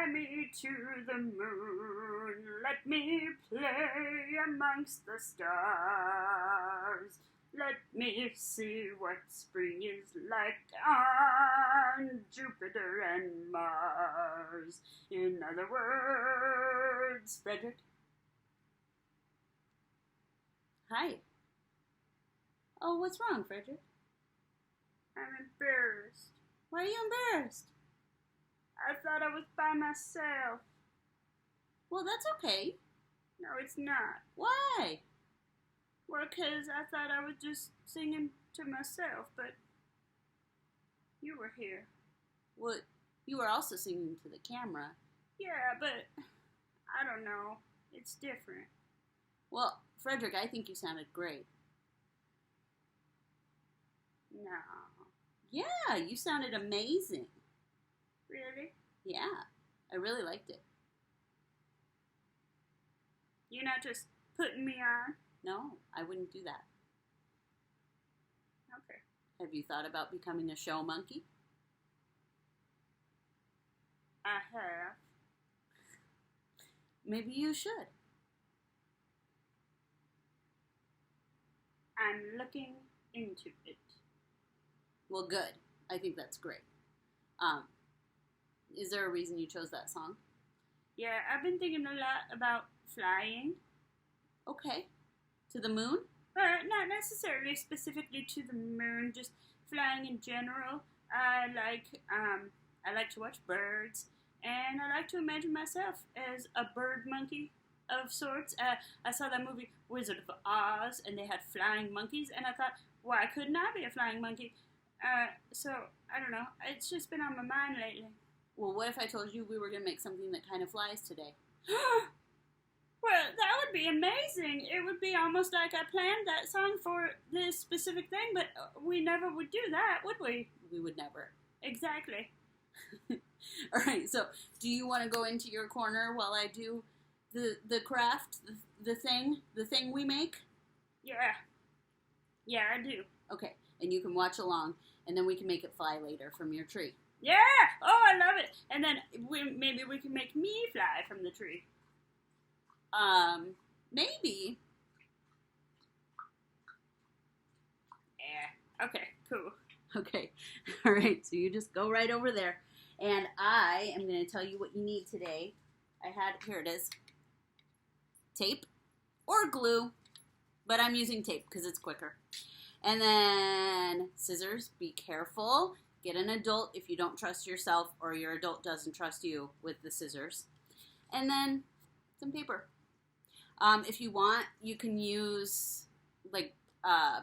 me to the moon, let me play amongst the stars. Let me see what spring is like on Jupiter and Mars. In other words, Frederick. Hi. Oh, what's wrong, Frederick? I'm embarrassed. Why are you embarrassed? I thought I was by myself. Well, that's okay. No, it's not. Why? Well, 'cause I thought I was just singing to myself, but you were here. Well, you were also singing to the camera. Yeah, but I don't know. It's different. Well, Frederick, I think you sounded great. No. Yeah, you sounded amazing. Really? Yeah, I really liked it. You're not just putting me on? No, I wouldn't do that. Okay. Have you thought about becoming a show monkey? I have. Maybe you should. I'm looking into it. Well, good. I think that's great. Is there a reason you chose that song? Yeah, I've been thinking a lot about flying. Okay. To the moon? Not necessarily specifically to the moon, just flying in general. I like to watch birds, and I like to imagine myself as a bird monkey of sorts. I saw that movie Wizard of Oz, and they had flying monkeys, and I thought, why couldn't I be a flying monkey? So, I don't know. It's just been on my mind lately. Well, what if I told you we were going to make something that kind of flies today? Well, that would be amazing. It would be almost like I planned that song for this specific thing, but we never would do that, would we? We would never. Exactly. All right, so do you want to go into your corner while I do the craft, the thing we make? Yeah. Yeah, I do. Okay, and you can watch along, and then we can make it fly later from your tree. Yeah! Oh, I love it. And then maybe we can make me fly from the tree. Maybe. Yeah. Okay, cool. Okay, all right, so you just go right over there. And I am going to tell you what you need today. Here it is. Tape or glue, but I'm using tape because it's quicker. And then scissors, be careful. Get an adult if you don't trust yourself or your adult doesn't trust you with the scissors. And then some paper. If you want, you can use like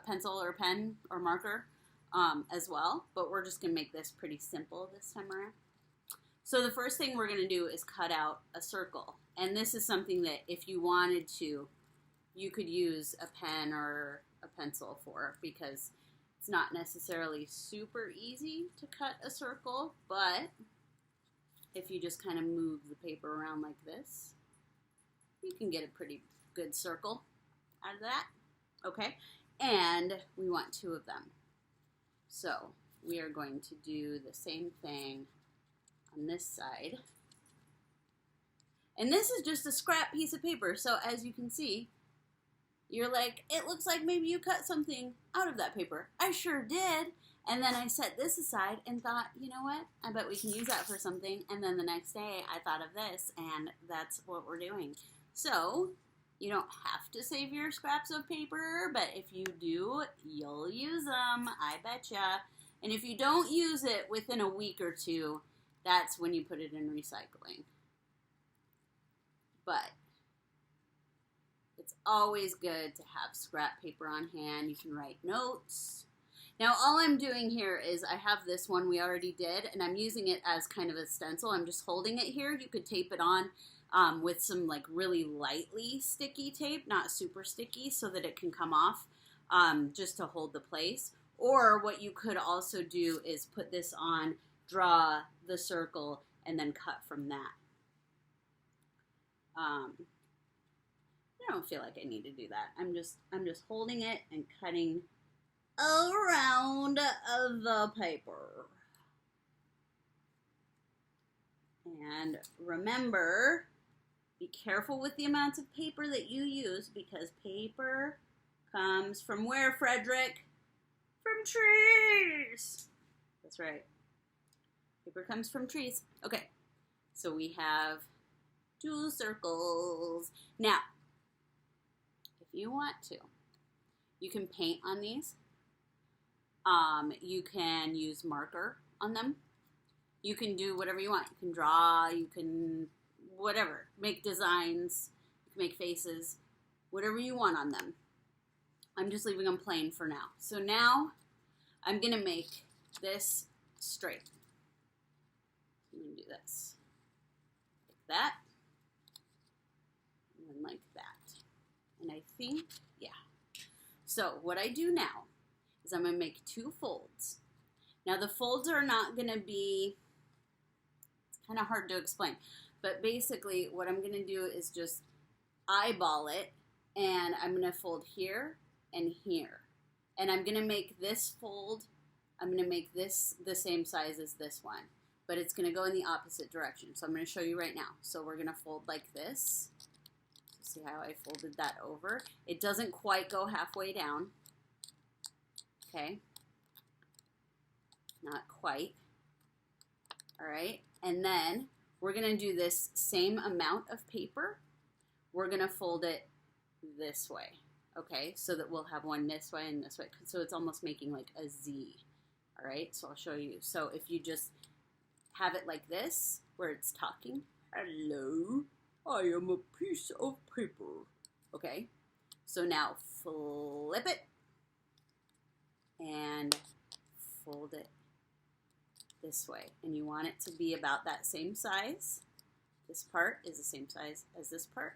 pencil or pen or marker as well, but we're just going to make this pretty simple this time around. So the first thing we're going to do is cut out a circle. And this is something that if you wanted to, you could use a pen or a pencil for, because it's not necessarily super easy to cut a circle, but if you just kind of move the paper around like this, you can get a pretty good circle out of that. Okay, and we want 2 of them. So we are going to do the same thing on this side. And this is just a scrap piece of paper, so as you can see, you're like, it looks like maybe you cut something out of that paper. I sure did. And then I set this aside and thought, you know what? I bet we can use that for something. And then the next day I thought of this, and that's what we're doing. So you don't have to save your scraps of paper, but if you do, you'll use them. I betcha. And if you don't use it within a week or 2, that's when you put it in recycling. But it's always good to have scrap paper on hand. You can write notes. Now, all I'm doing here is I have this one we already did, and I'm using it as kind of a stencil. I'm just holding it here. You could tape it on with some like really lightly sticky tape, not super sticky, so that it can come off just to hold the place. Or what you could also do is put this on, draw the circle, and then cut from that. I don't feel like I need to do that. I'm just holding it and cutting around the paper. And remember, be careful with the amounts of paper that you use because paper comes from where, Frederick? From trees. That's right. Paper comes from trees. Okay, so we have 2 circles. Now, if you want to, you can paint on these. You can use marker on them. You can do whatever you want. You can draw, you can whatever. Make designs, you can make faces, whatever you want on them. I'm just leaving them plain for now. So now I'm going to make this straight. I'm going to do this. Like that. And then like that. And I think, yeah. So what I do now is I'm going to make 2 folds. Now the folds are not going to be, it's kind of hard to explain, but basically what I'm going to do is just eyeball it, and I'm going to fold here and here. And I'm going to make this fold, I'm going to make this the same size as this one, but it's going to go in the opposite direction. So I'm going to show you right now. So we're going to fold like this. See how I folded that over? It doesn't quite go halfway down. Okay. Not quite. All right. And then we're going to do this same amount of paper. We're going to fold it this way. Okay. So that we'll have one this way and this way. So it's almost making like a Z. All right. So I'll show you. So if you just have it like this, where it's talking, hello, I am a piece of paper. Okay. So now flip it and fold it this way. And you want it to be about that same size. This part is the same size as this part.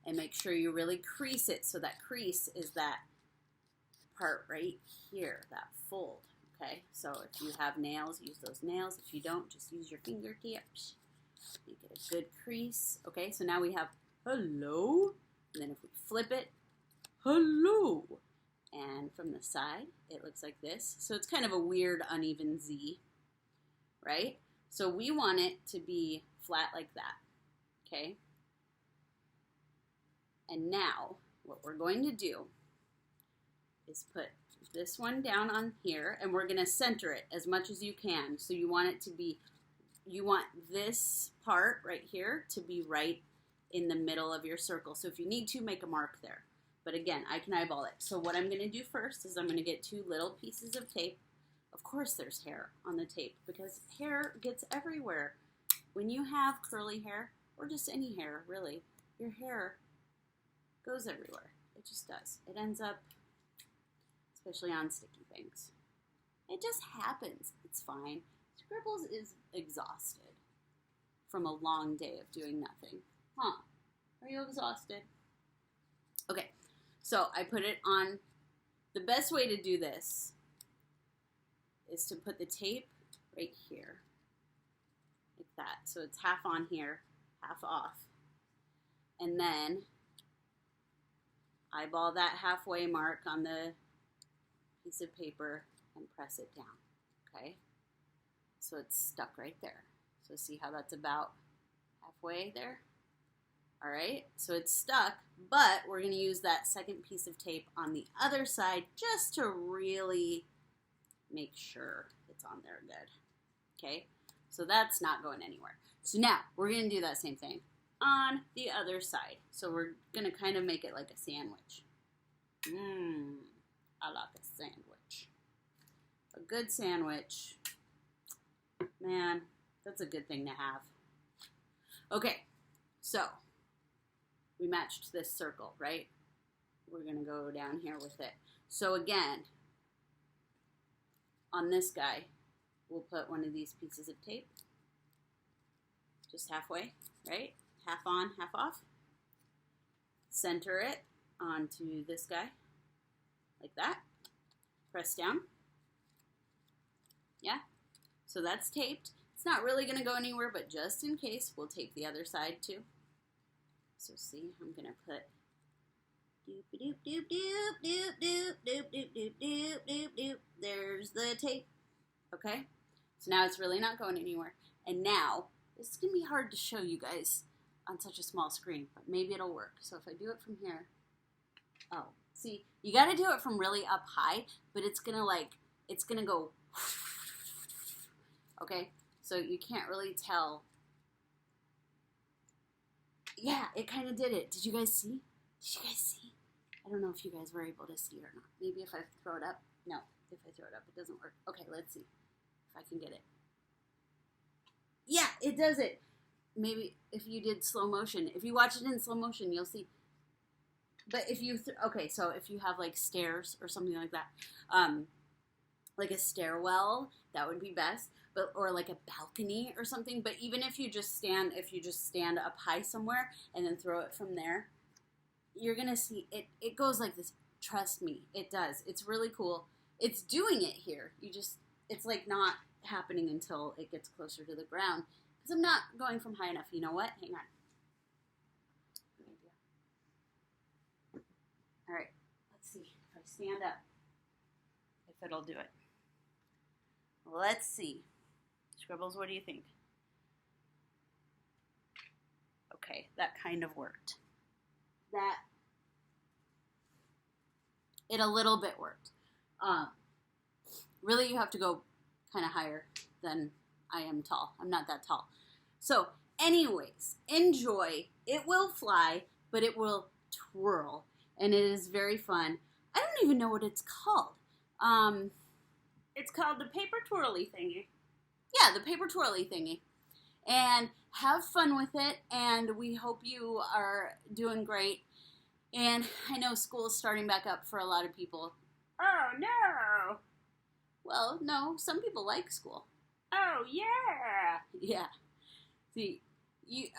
And make sure you really crease it. So that crease is that part right here, that fold. Okay, so if you have nails, use those nails. If you don't, just use your fingertips. Make it a good crease. Okay, so now we have hello. And then if we flip it, hello. And from the side, it looks like this. So it's kind of a weird, uneven Z, right? So we want it to be flat like that, okay? And now, what we're going to do is put this one down on here, and we're going to center it as much as you can. So you want it to be, you want this part right here to be right in the middle of your circle. So if you need to, make a mark there. But again, I can eyeball it. So what I'm going to do first is I'm going to get 2 little pieces of tape. Of course there's hair on the tape because hair gets everywhere. When you have curly hair, or just any hair really, your hair goes everywhere. It just does. It ends up, especially on sticky things. It just happens. It's fine. Scribbles is exhausted from a long day of doing nothing. Huh? Are you exhausted? Okay. So I put it on, the best way to do this is to put the tape right here, like that. So it's half on here, half off. And then eyeball that halfway mark on the piece of paper and press it down, okay? So it's stuck right there. So see how that's about halfway there? All right, so it's stuck, but we're going to use that second piece of tape on the other side just to really make sure it's on there good, okay? So that's not going anywhere. So now we're going to do that same thing on the other side. So we're going to kind of make it like a sandwich. I like a sandwich. A good sandwich, man, that's a good thing to have. Okay, so we matched this circle, right? We're going to go down here with it. So again, on this guy, we'll put one of these pieces of tape. Just halfway, right? Half on, half off. Center it onto this guy, like that. Press down. Yeah? So that's taped. It's not really going to go anywhere, but just in case, we'll tape the other side too. So see, I'm going to put doop doop doop doop doop doop doop doop doop doop doop. There's the tape. Okay? So now it's really not going anywhere. And now, this is going to be hard to show you guys on such a small screen, but maybe it'll work. So if I do it from here, oh, see, you got to do it from really up high, but it's going to go, okay? So you can't really tell. Yeah, it kind of did it. Did you guys see? Did you guys see? I don't know if you guys were able to see or not. Maybe if I throw it up. No, if I throw it up, it doesn't work. Okay, let's see if I can get it. Yeah, it does it. Maybe if you did slow motion. If you watch it in slow motion, you'll see. But if you, okay, so if you have like stairs or something like that, like a stairwell, that would be best. But, or like a balcony or something. But even if you just stand up high somewhere and then throw it from there, you're going to see it goes like this. Trust me, it does. It's really cool. It's doing it here. It's like not happening until it gets closer to the ground. Because I'm not going from high enough. You know what? Hang on. Good idea. All right. Let's see if I stand up, if it'll do it. Let's see. Scribbles, what do you think? Okay, that kind of worked. It a little bit worked. Really, you have to go kind of higher than I am tall. I'm not that tall. So, anyways, enjoy. It will fly, but it will twirl, and it is very fun. I don't even know what it's called. It's called the paper twirly thingy. Yeah, the paper twirly thingy. And have fun with it, and we hope you are doing great. And I know school is starting back up for a lot of people. Oh, no. Well, no, some people like school. Oh, yeah. Yeah. See,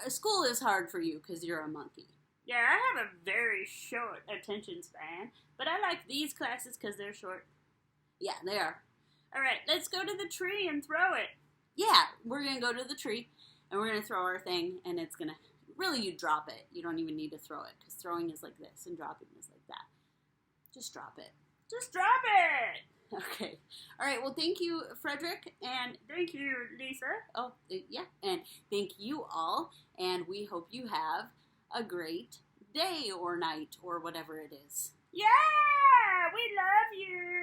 school is hard for you because you're a monkey. Yeah, I have a very short attention span, but I like these classes because they're short. Yeah, they are. All right, let's go to the tree and throw it. Yeah, we're going to go to the tree, and we're going to throw our thing, and it's going to, really, you drop it. You don't even need to throw it, because throwing is like this, and dropping is like that. Just drop it. Just drop it! Okay. All right, well, thank you, Frederick, and thank you, Lisa. Oh, yeah, and thank you all, and we hope you have a great day or night or whatever it is. Yeah, we love you.